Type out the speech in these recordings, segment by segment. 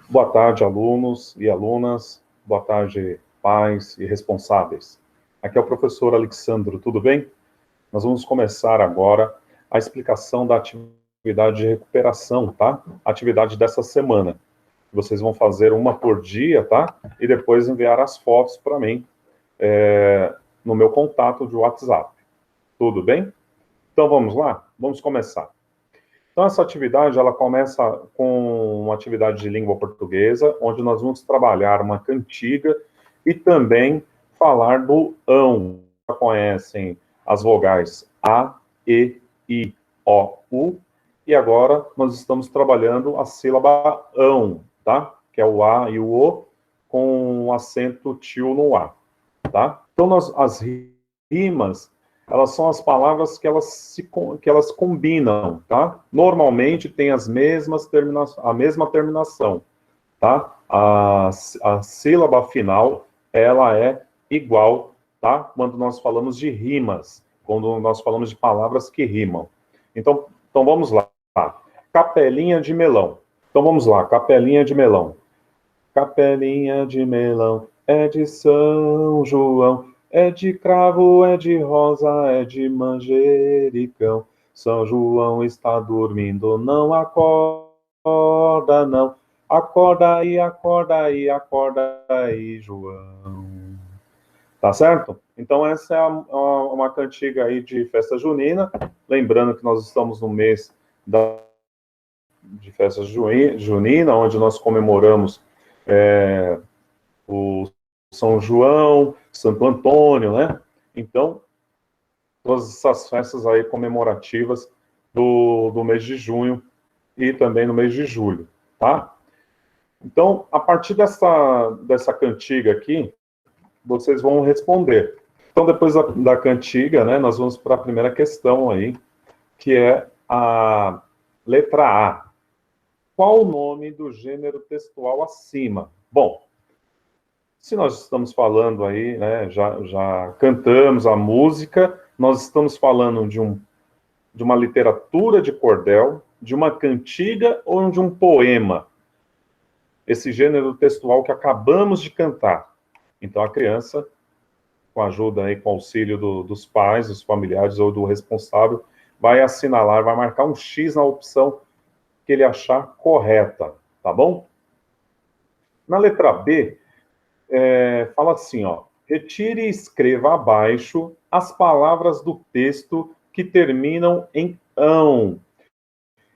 Boa tarde, alunos e alunas. Boa tarde, pais e responsáveis. Aqui é o professor Alexandro, tudo bem? Nós vamos começar agora a explicação da atividade de recuperação, tá? Atividade dessa semana. Vocês vão fazer uma por dia, tá? E depois enviar as fotos para mim no meu contato de WhatsApp. Tudo bem? Então vamos lá? Vamos começar. Então, essa atividade, ela começa com uma atividade de língua portuguesa, onde nós vamos trabalhar uma cantiga e também falar do ão. Já conhecem as vogais A, E, I, O, U, e agora nós estamos trabalhando a sílaba ão, tá? Que é o A e o O, com o acento tio no A, tá? Então, as rimas elas são as palavras que elas combinam, tá? Normalmente tem a mesma terminação, tá? A sílaba final, ela é igual, tá? Quando nós falamos de rimas, quando nós falamos de palavras que rimam. Então vamos lá. Capelinha de melão. Então vamos lá, capelinha de melão. Capelinha de melão é de São João, é de cravo, é de rosa, é de manjericão. São João está dormindo, não acorda, não. Acorda aí, acorda aí, acorda aí, João. Tá certo? Então essa é uma cantiga aí de festa junina. Lembrando que nós estamos no mês de festa junina, onde nós comemoramos o São João, Santo Antônio, né? Então, todas essas festas aí comemorativas do mês de junho e também no mês de julho, tá? Então, a partir dessa cantiga aqui, vocês vão responder. Então, depois da cantiga, né, nós vamos para a primeira questão aí, que é a letra A. Qual o nome do gênero textual acima? Bom, se nós estamos falando aí, né, já cantamos a música, nós estamos falando de uma literatura de cordel, de uma cantiga ou de um poema? Esse gênero textual que acabamos de cantar. Então, a criança, com a ajuda aí, com o auxílio dos pais, dos familiares ou do responsável, vai assinalar, vai marcar um X na opção que ele achar correta, tá bom? Na letra B, fala assim, ó, retire e escreva abaixo as palavras do texto que terminam em ão.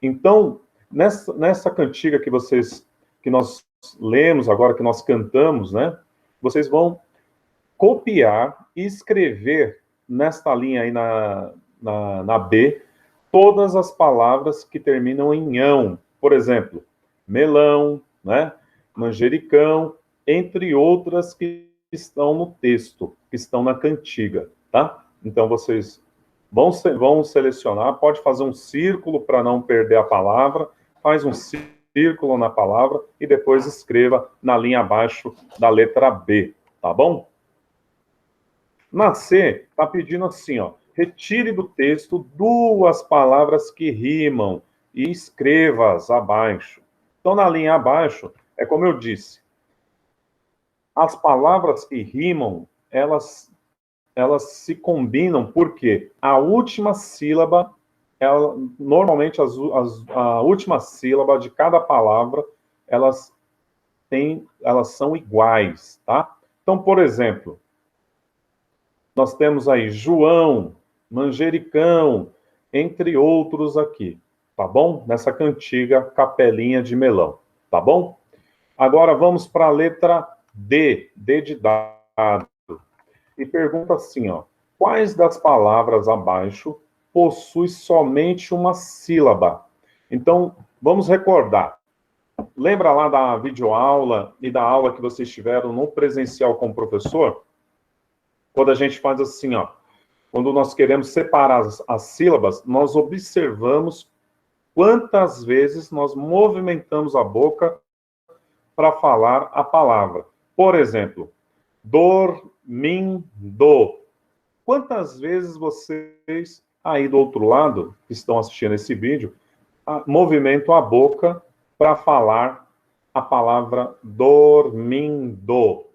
Então, nessa cantiga que nós lemos agora, que nós cantamos, né? Vocês vão copiar e escrever nesta linha aí na B todas as palavras que terminam em ão. Por exemplo, melão, né? Manjericão, entre outras que estão no texto, que estão na cantiga, tá? Então, vocês vão selecionar, pode fazer um círculo para não perder a palavra, faz um círculo na palavra e depois escreva na linha abaixo da letra B, tá bom? Na C, está pedindo assim, ó, retire do texto duas palavras que rimam e escreva-as abaixo. Então, na linha abaixo, é como eu disse, as palavras que rimam, elas se combinam porque a última sílaba, normalmente a última sílaba de cada palavra, elas são iguais, tá? Então, por exemplo, nós temos aí João, manjericão, entre outros aqui, tá bom? Nessa cantiga capelinha de melão, tá bom? Agora vamos para a letra D, D de dado. E pergunta assim, ó, quais das palavras abaixo possui somente uma sílaba? Então, vamos recordar. Lembra lá da videoaula e da aula que vocês tiveram no presencial com o professor? Quando a gente faz assim, ó, quando nós queremos separar as sílabas, nós observamos quantas vezes nós movimentamos a boca para falar a palavra. Por exemplo, dormindo. Quantas vezes vocês aí do outro lado, que estão assistindo esse vídeo, movimentam a boca para falar a palavra dormindo?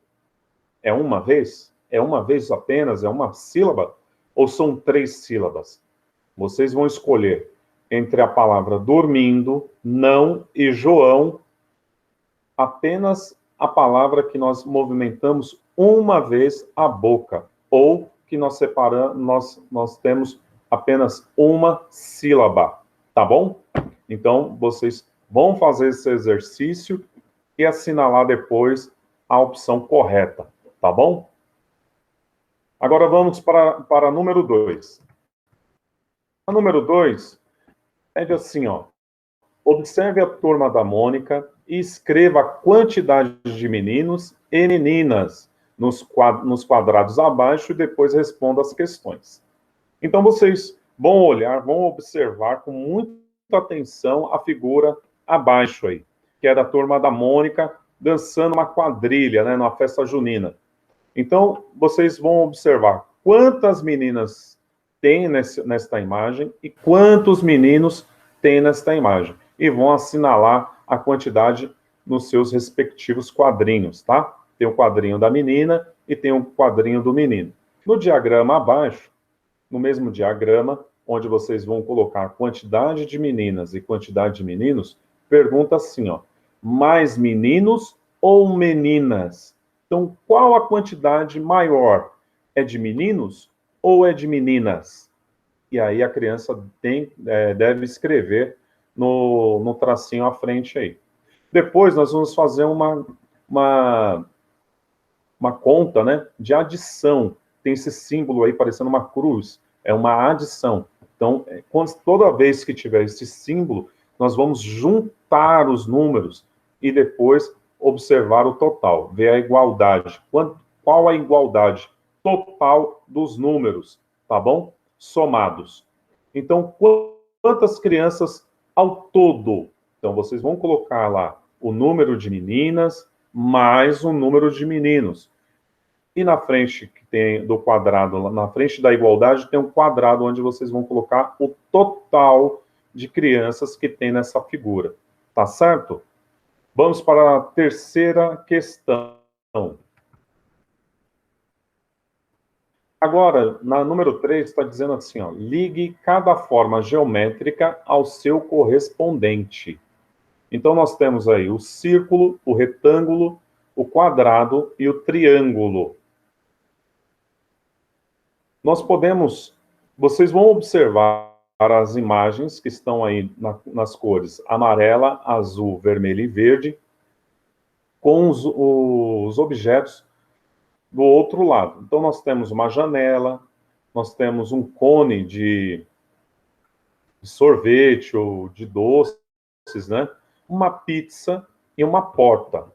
É uma vez? É uma vez apenas? É uma sílaba? Ou são 3 sílabas? Vocês vão escolher entre a palavra dormindo, não e João, apenas a palavra que nós movimentamos uma vez a boca, ou que nós separamos, nós temos apenas uma sílaba, tá bom? Então, vocês vão fazer esse exercício e assinalar depois a opção correta, tá bom? Agora vamos para número 2. A número 2 é de assim, ó. Observe a turma da Mônica e escreva a quantidade de meninos e meninas nos quadrados abaixo e depois responda as questões. Então, vocês vão olhar, vão observar com muita atenção a figura abaixo aí, que é da turma da Mônica dançando uma quadrilha, né, numa festa junina. Então, vocês vão observar quantas meninas tem nesta imagem e quantos meninos tem nesta imagem. E vão assinalar a quantidade nos seus respectivos quadrinhos, tá? Tem o quadrinho da menina e tem o quadrinho do menino. No diagrama abaixo, no mesmo diagrama, onde vocês vão colocar quantidade de meninas e quantidade de meninos, pergunta assim, ó, mais meninos ou meninas? Então, qual a quantidade maior? É de meninos ou é de meninas? E aí a criança deve escrever no tracinho à frente aí. Depois nós vamos fazer uma conta, né, de adição. Tem esse símbolo aí parecendo uma cruz. É uma adição. Então, toda vez que tiver esse símbolo, nós vamos juntar os números e depois observar o total, ver a igualdade. Qual a igualdade total dos números, tá bom? Somados. Então, quantas crianças ao todo? Então, vocês vão colocar lá o número de meninas mais o número de meninos. E na frente que tem do quadrado, na frente da igualdade, tem um quadrado onde vocês vão colocar o total de crianças que tem nessa figura. Tá certo? Vamos para a terceira questão. Agora, na número 3, está dizendo assim, ó, ligue cada forma geométrica ao seu correspondente. Então, nós temos aí o círculo, o retângulo, o quadrado e o triângulo. Vocês vão observar as imagens que estão aí nas cores amarela, azul, vermelho e verde, com os objetos do outro lado. Então, nós temos uma janela, nós temos um cone de sorvete ou de doces, né? Uma pizza e uma porta.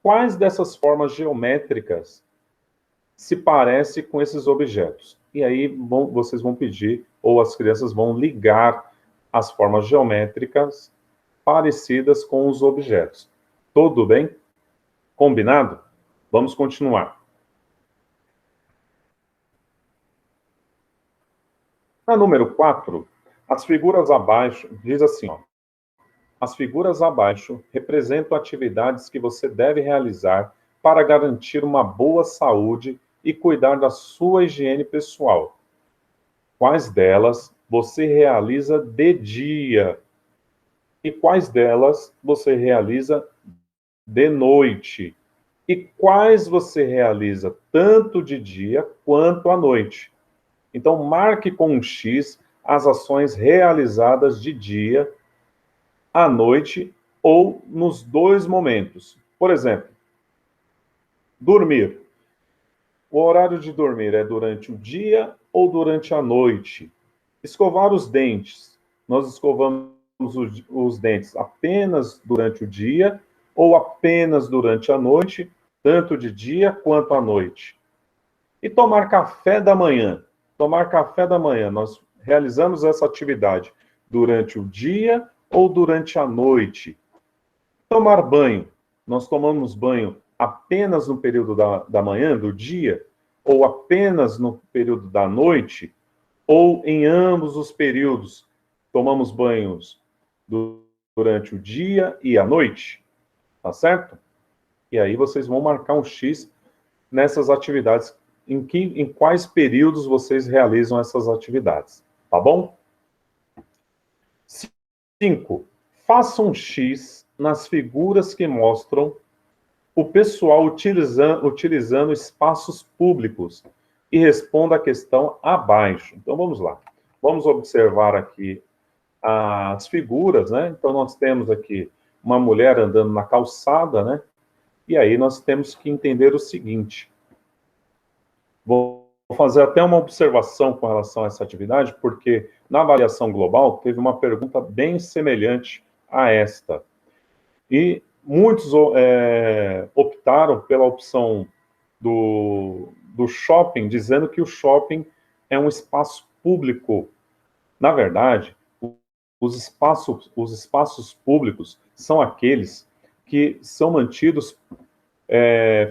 Quais dessas formas geométricas se parece com esses objetos? E aí vocês vão pedir, ou as crianças vão ligar as formas geométricas parecidas com os objetos. Tudo bem? Combinado? Vamos continuar. Na número 4, as figuras abaixo, diz assim, ó, as figuras abaixo representam atividades que você deve realizar para garantir uma boa saúde e cuidar da sua higiene pessoal. Quais delas você realiza de dia? E quais delas você realiza de noite? E quais você realiza tanto de dia quanto à noite? Então, marque com um X as ações realizadas de dia, à noite ou nos dois momentos. Por exemplo, dormir. O horário de dormir é durante o dia ou durante a noite? Escovar os dentes. Nós escovamos os dentes apenas durante o dia ou apenas durante a noite, tanto de dia quanto à noite. E tomar café da manhã. Tomar café da manhã, nós realizamos essa atividade durante o dia ou durante a noite. Tomar banho. Nós tomamos banho apenas no período da manhã, do dia, ou apenas no período da noite, ou em ambos os períodos tomamos banhos durante o dia e a noite? tá certo? E aí vocês vão marcar um X nessas atividades, em quais períodos vocês realizam essas atividades, tá bom? 5. Faça um X nas figuras que mostram o pessoal utilizando espaços públicos e responda a questão abaixo. Então, vamos lá. Vamos observar aqui as figuras, né? Então, nós temos aqui uma mulher andando na calçada, né? E aí nós temos que entender o seguinte. Vou fazer até uma observação com relação a essa atividade, porque na avaliação global teve uma pergunta bem semelhante a esta. E muitos optaram pela opção do shopping, dizendo que o shopping é um espaço público. Na verdade, os espaços públicos são aqueles que são mantidos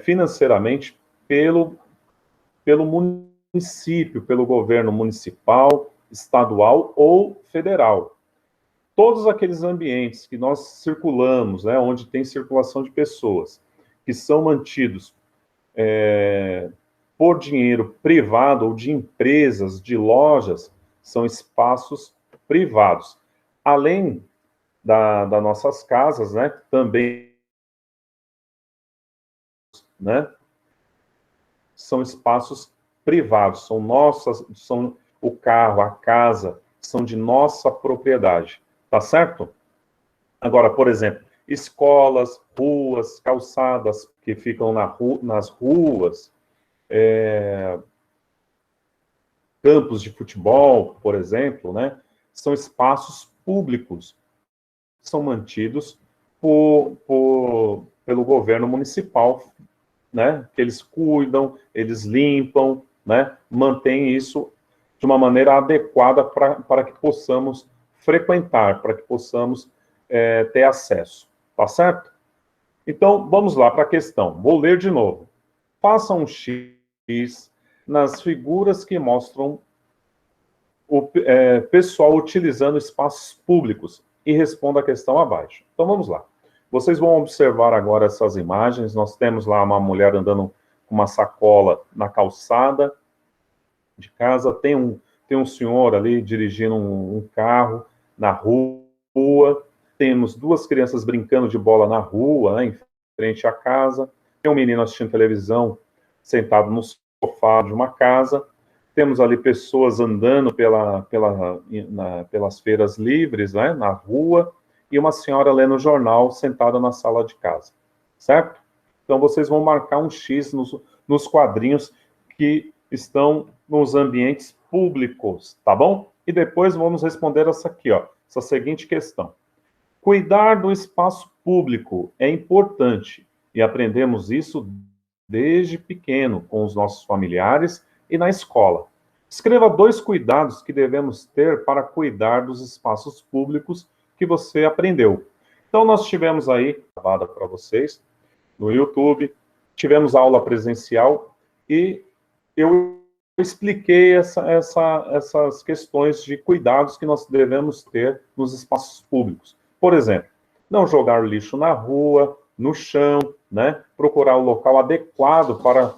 financeiramente pelo município, pelo governo municipal, estadual ou federal. Todos aqueles ambientes que nós circulamos, né, onde tem circulação de pessoas, que são mantidos por dinheiro privado ou de empresas, de lojas, são espaços privados. Além das nossas casas, né, também, né, são espaços privados, são nossas, são o carro, a casa, são de nossa propriedade, tá certo? Agora, por exemplo, escolas, ruas, calçadas que ficam nas ruas, campos de futebol, por exemplo, né, são espaços públicos, são mantidos pelo governo municipal, né, que eles cuidam, eles limpam, né, mantêm isso de uma maneira adequada para que possamos frequentar, para que possamos ter acesso, tá certo? Então, vamos lá para a questão. Vou ler de novo. Faça um X nas figuras que mostram o pessoal utilizando espaços públicos e responda a questão abaixo. Então, vamos lá. Vocês vão observar agora essas imagens. Nós temos lá uma mulher andando com uma sacola na calçada de casa. Tem um senhor ali dirigindo um carro na rua. Temos duas crianças brincando de bola na rua, né, em frente à casa. Tem um menino assistindo televisão sentado no sofá de uma casa. Temos ali pessoas andando pelas feiras livres, né, na rua, e uma senhora lendo jornal sentada na sala de casa, certo? Então, vocês vão marcar um X nos quadrinhos que estão nos ambientes públicos, tá bom? E depois vamos responder essa aqui, ó, essa seguinte questão. Cuidar do espaço público é importante e aprendemos isso desde pequeno com os nossos familiares e na escola. Escreva 2 cuidados que devemos ter para cuidar dos espaços públicos que você aprendeu. Então, nós tivemos aí, gravada para vocês, no YouTube, tivemos aula presencial e eu expliquei essas questões de cuidados que nós devemos ter nos espaços públicos. Por exemplo, não jogar lixo na rua, no chão, né? Procurar o local adequado para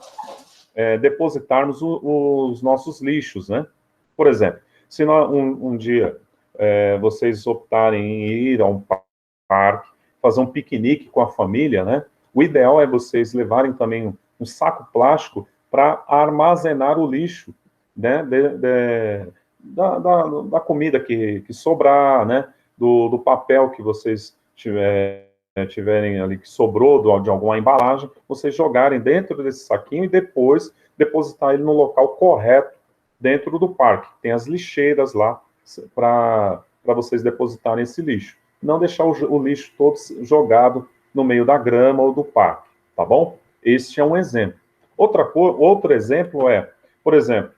depositarmos os nossos lixos, né? Por exemplo, se um dia vocês optarem em ir a um parque, fazer um piquenique com a família, né? O ideal é vocês levarem também um saco plástico para armazenar o lixo, né? Da comida que sobrar, né? Do papel que vocês tiverem ali que sobrou de alguma embalagem, vocês jogarem dentro desse saquinho e depois depositar ele no local correto dentro do parque. Tem as lixeiras lá para vocês depositarem esse lixo. Não deixar o lixo todo jogado no meio da grama ou do parque, tá bom? Este é um exemplo. Outro exemplo é, por exemplo,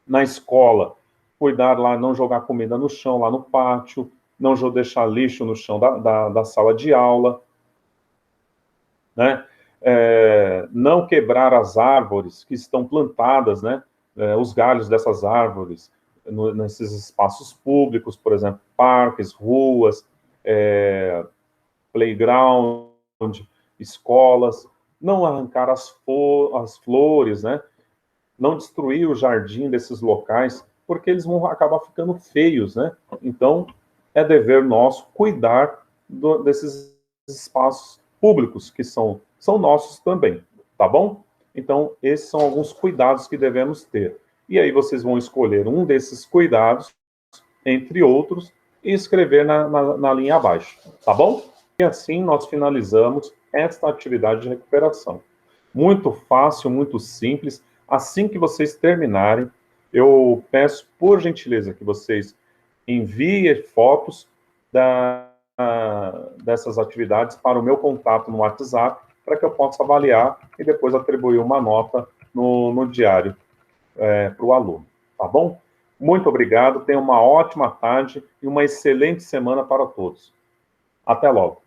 na escola, cuidar lá, não jogar comida no chão, lá no pátio, não deixar lixo no chão da sala de aula, né? Não quebrar as árvores que estão plantadas, né? Os galhos dessas árvores nesses espaços públicos, por exemplo, parques, ruas, playgrounds, de escolas, não arrancar as flores, né? Não destruir o jardim desses locais, porque eles vão acabar ficando feios, né? Então, é dever nosso cuidar desses espaços públicos, que são nossos também, tá bom? Então, esses são alguns cuidados que devemos ter. E aí vocês vão escolher um desses cuidados, entre outros, e escrever na linha abaixo, tá bom? E assim nós finalizamos esta atividade de recuperação. Muito fácil, muito simples. Assim que vocês terminarem, eu peço, por gentileza, que vocês enviem fotos dessas atividades para o meu contato no WhatsApp, para que eu possa avaliar e depois atribuir uma nota no diário para o aluno, tá bom? Muito obrigado, tenha uma ótima tarde e uma excelente semana para todos. Até logo.